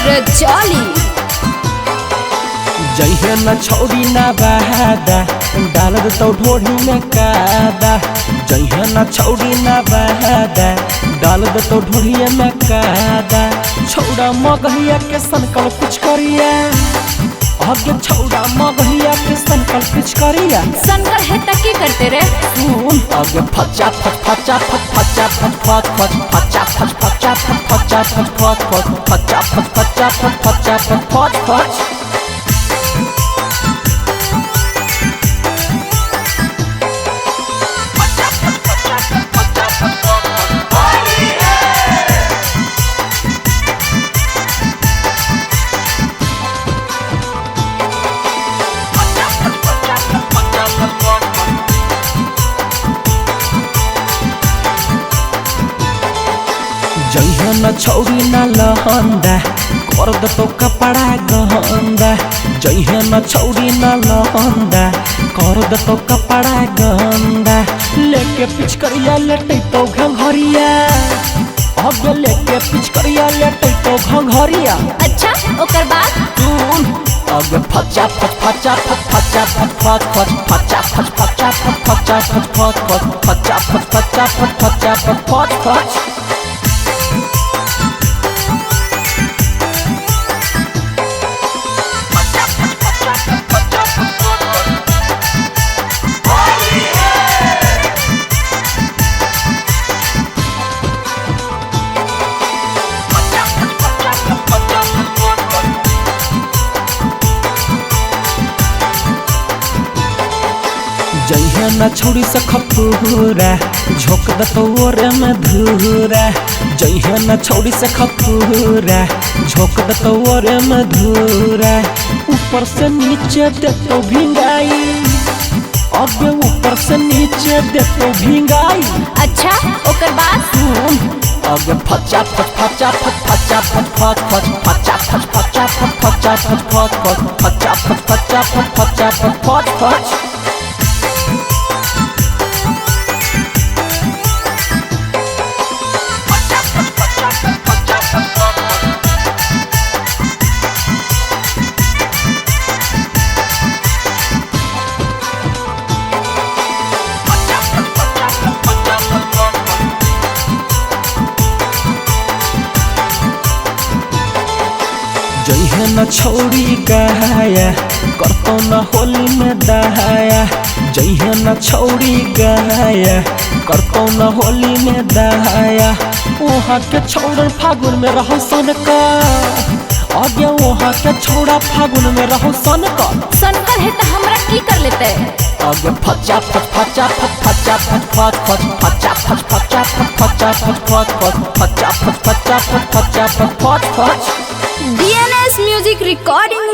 रजाली जइहे न छौड़ी ना बहादा डाल दे तो ढोढ़ी में कादा। जइहे न छौड़ी ना बहादा डाल दे तो ढोढ़ी में कादा। छौड़ा मगहिया के सनकल कुछ करिया आगे छौड़ा मगहिया के सनकल कुछ करिया। सनकर है तकी करते रे सुन आगे फचा फच फचा फच फचा फच फच फच फचा फच फचा फच फचा फच फच फच फचा फच फचा फच फचा फच फच फच। जइहे न छौड़ी ना लहंदा कर दे तो कपड़ा गहंदा। जइहे न छौड़ी ना लहंदा कर दे तो कपड़ा गंदा। लेके पिचकरिया लेटे तो घंघरिया आगे लेके पिचकरिया लेटे तो घंघरिया। अच्छा ओकर बाद सुन आगे फचा फच फचा फच फचा फच फच फच फचा फच फचा फच फचा फच फच फच फचा फच फचा फच फचा फच फच फच। जइहे न छौड़ी से खपूरा झोंक दे तो ओरे में धूरा। जइहे न छौड़ी से खपूरा झोंक दे तो ओरे में धूरा। ऊपर से नीचे दे तो भिंगाई आगे ऊपर से नीचे दे तो भिंगाई। अच्छा ओकर बाद सुन आगे फचा फच फचा फच फचा फच फच फच फचा फच फचा फच फचा फच फच फच फचा फच फचा फच फचा फच फच फच। जइहे न छौड़ी गहाया करतो न होली में दहाया। जइहे न छौड़ी गहाया करतो न होली में दहाया। वहाँ के छौड़न फागुन में रहो सन का आगे वहाँ के छौड़ा फागुन में रहो सन का। सनकर है तो हमरा की कर लेते आगे फचा फच फचा फच फचा फच फच फच फचा फच फचा फच फचा फच फच फच फचा फच फचा फच फचा फच फच फच। DNS music recording